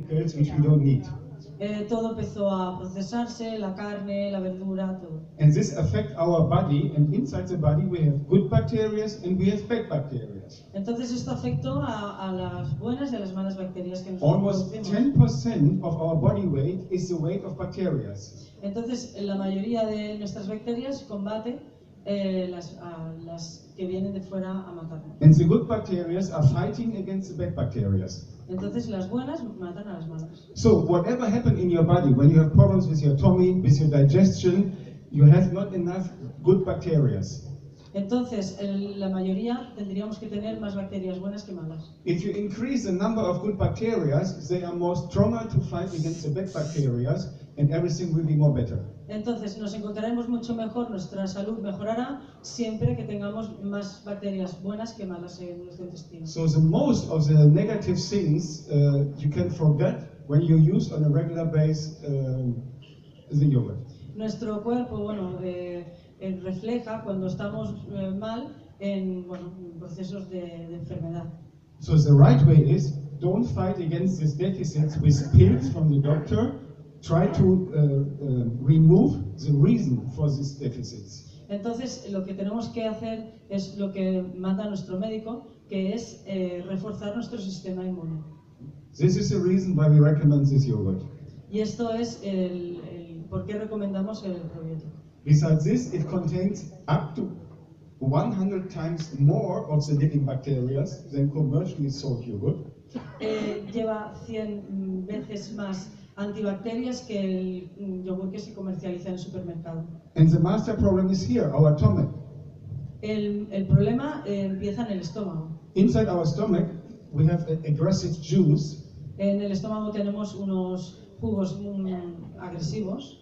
chemicals which we don't need. Todo empezó a procesarse, la carne, la verdura, todo. And this affects our body, and inside the body we have good bacteria and we have bad bacteria. Entonces esto afectó a las buenas y a las malas bacterias que nosotros Almost producimos. 10% of our body weight is the weight of bacteria. Entonces la mayoría de nuestras bacterias combate las que vienen de fuera a matarnos. And the good bacteria are fighting against the bad bacteria. Entonces las buenas matan a las malas. So whatever happens in your body, when you have problems with your tummy, with your digestion, you have not enough good bacteria. Entonces la mayoría tendríamos que tener más bacterias buenas que malas. If you increase the number of good bacteria, they are more stronger to fight against the bad bacteria, and everything will be more better. Entonces nos encontraremos mucho mejor, nuestra salud mejorará siempre que tengamos más bacterias buenas que malas en nuestro intestino. So the most of the negative things you can forget when you use on a regular basis the yogurt. Nuestro cuerpo, refleja cuando estamos mal en procesos de enfermedad. So the right way is, don't fight against these deficits with pills from the doctor. Try to remove the reason for these deficits. Entonces, lo que tenemos que hacer es lo que manda nuestro médico, que es reforzar nuestro sistema inmune. This is the reason why we recommend this yogurt. Y esto es el por qué recomendamos el probiótico. Besides this, it contains up to 100 times more of the living bacteria than commercially sold yogurt. Lleva 100 veces más antibacterias que el yogur que se comercializa en el supermercado. And the master problem is here, our stomach. El problema empieza en el estómago. Inside our stomach, we have aggressive juice. En el estómago tenemos unos jugos agresivos.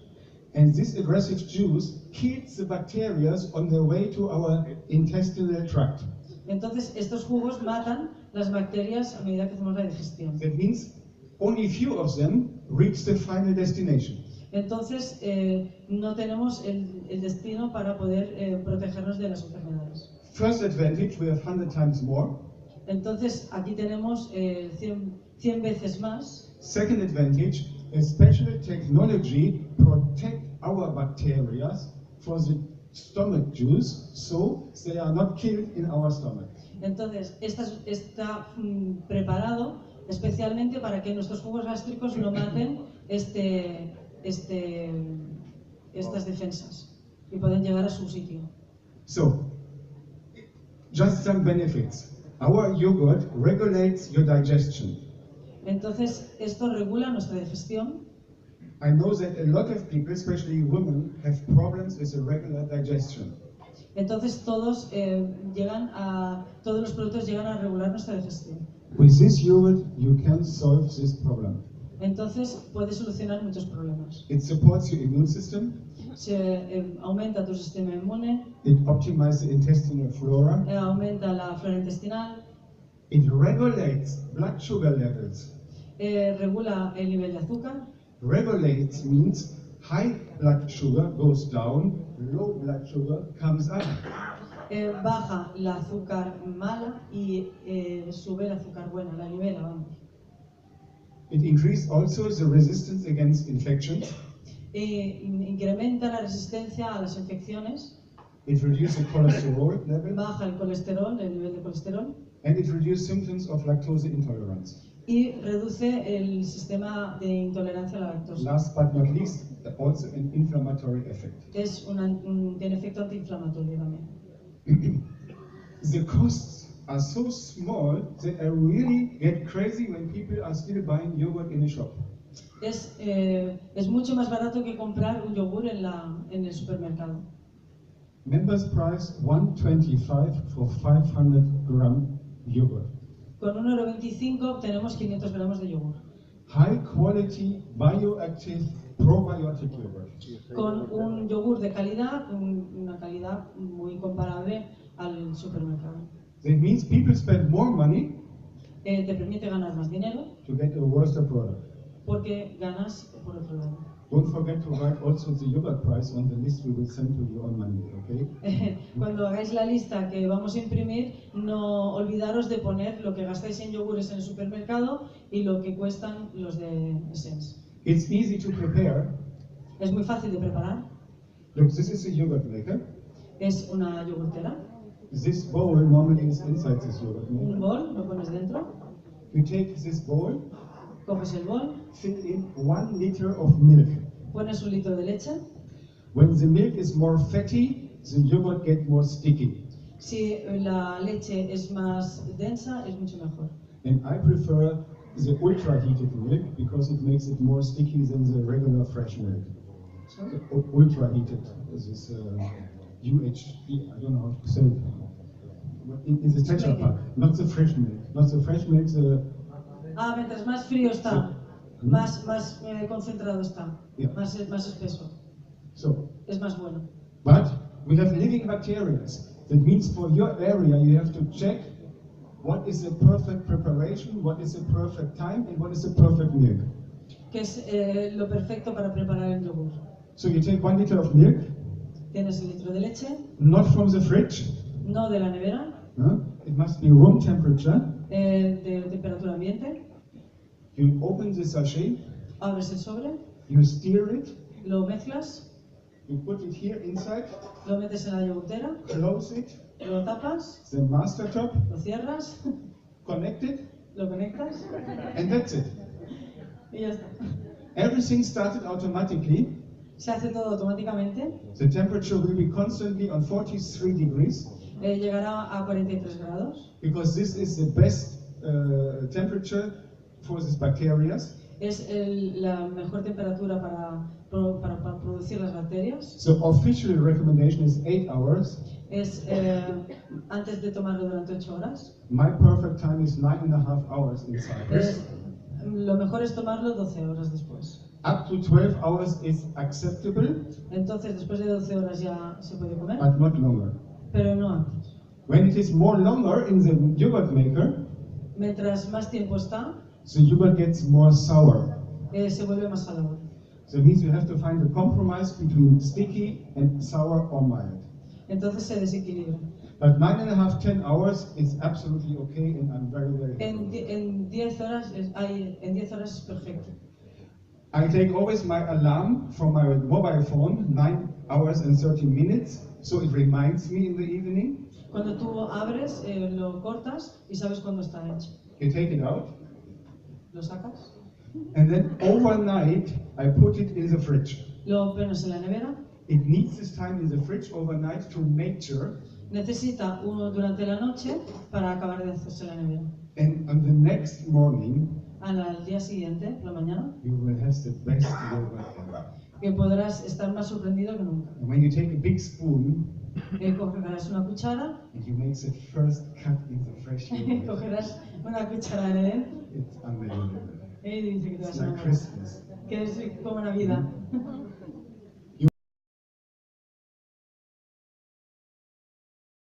And this aggressive juice kills the bacteria on their way to our intestinal tract. Entonces, estos jugos matan las bacterias a medida que hacemos la digestión. That means only few of them reach the final destination. Entonces, no tenemos el destino para poder protegernos de las enfermedades. First advantage, we have 100 times more. Entonces, aquí tenemos 100 veces más. Second advantage, a special technology protect our bacteria for the stomach juice, so they are not killed in our stomach. Entonces, está preparado especialmente para que nuestros jugos gástricos no maten estas defensas y pueden llegar a su sitio. So, just some benefits. Our yogurt regulates your digestion. Entonces, esto regula nuestra digestión. I know that a lot of people, especially women, have problems with the regular digestion. Entonces, todos los productos llegan a regular nuestra digestión. With this yogurt, you can solve this problem. Entonces, puede solucionar muchos problemas. It supports your immune system. Aumenta tu sistema inmune. It optimizes the intestinal flora. Aumenta la flora intestinal. It regulates blood sugar levels. Regula el nivel de azúcar. Regulates means high blood sugar goes down, low blood sugar comes up. Baja la azúcar mala y sube la azúcar buena, la nivela, vamos. It increases also the resistance against infections. Incrementa la resistencia a las infecciones. It reduces the cholesterol level. Baja el colesterol, el nivel de colesterol. And it reduces symptoms of lactose intolerance. Y reduce el sistema de intolerancia a la lactosa. Last but not least, also an inflammatory effect. Tiene efecto antiinflamatorio también. The costs are so small that I really get crazy when people are still buying yogurt in a shop. Es mucho más barato que comprar un yogur en el supermercado. Members price $1.25 for 500 gram yogurt. Con €1.25 obtenemos 500 gramos de yogur. High quality bioactive probiotic yogurt. Con un yogur de calidad, una calidad muy comparable al supermercado. That means people spend more money Te permite ganar más dinero to get a worse product. porque ganas por otro lado. Don't forget to write also the yogurt price on the list we will send to you on Monday, okay? Cuando hagáis la lista que vamos a imprimir, no olvidaros de poner lo que gastáis en yogures en el supermercado y lo que cuestan los de Essens. It's easy to prepare. Es muy fácil de preparar. Look, this is a yogurt maker. Es una yogurtera. This bowl normally is inside this yogurt maker. Un bol, lo pones dentro. You take this bowl, Coges el bol, fill in 1 liter of milk. pones 1 litro de leche. When the milk is more fatty, the yogurt gets more sticky. Si la leche es más densa, es mucho mejor. And I prefer the ultra heated milk because it makes it more sticky than the regular fresh milk. Sorry? The ultra heated is UHT, I don't know how to say it. In the Tetra Pak, not the fresh milk. Not the fresh milk, Mientras más frío está, más concentrado está, Yeah. más espeso. so. Es más bueno. But we have living bacteria. That means for your area you have to check what is the perfect preparation, what is the perfect time, and what is the perfect milk. Que es lo perfecto para preparar el yogur. So you take 1 liter of milk, Tienes el litro de leche, not from the fridge. no de la nevera, It must be room temperature. de temperatura ambiente. You open the sachet, Abres el sobre, you stir it, lo mezclas, you put it here inside, lo metes en la yogurtera, close it, lo tapas, the master top, lo cierras, connect it, lo conectas and that's it. y ya está. Everything started automatically. Se hace todo automáticamente. The temperature will be constantly on 43 degrees Llegará a 43 grados. because this is the best temperature for these bacteria. Es la mejor temperatura para producir las bacterias. So official recommendation is 8 hours. Es antes de tomarlo durante 8 horas. My perfect time is 9.5 hours in Cyprus. Lo mejor es tomarlo 12 horas después. Up to 12 hours is acceptable, Entonces, después de 12 horas ya se puede comer, but not longer. pero no antes. When it is more longer in the yogurt maker, Mientras más tiempo está, the yogurt gets more sour. se vuelve más salado. So it means you have to find a compromise between sticky and sour or mild. Entonces se desequilibra. But 9.5, 10 hours is absolutely okay, and I'm very, very happy. En 10 horas en 10 horas es perfecto. I take always my alarm from my mobile phone, 9 hours and 30 minutes, so it reminds me in the evening. Cuando tú abres, lo cortas y sabes cuándo está hecho. You take it out, Lo sacas, and then overnight I put it in the fridge. lo pones en la nevera. It needs this time in the fridge overnight to mature, Necesita uno durante la noche para acabar de hacerse en la nevera. and on the next morning Al día siguiente, por la mañana, you will have the best yogurt ever. que podrás estar más sorprendido que nunca. And when you take a big spoon Cogerás una cuchara, and you make the first cut in the fresh yogurt, cogerás una cuchara de él it's unbelievable. y dice que te It's vas a like enamorar. Christmas. Que es como Navidad.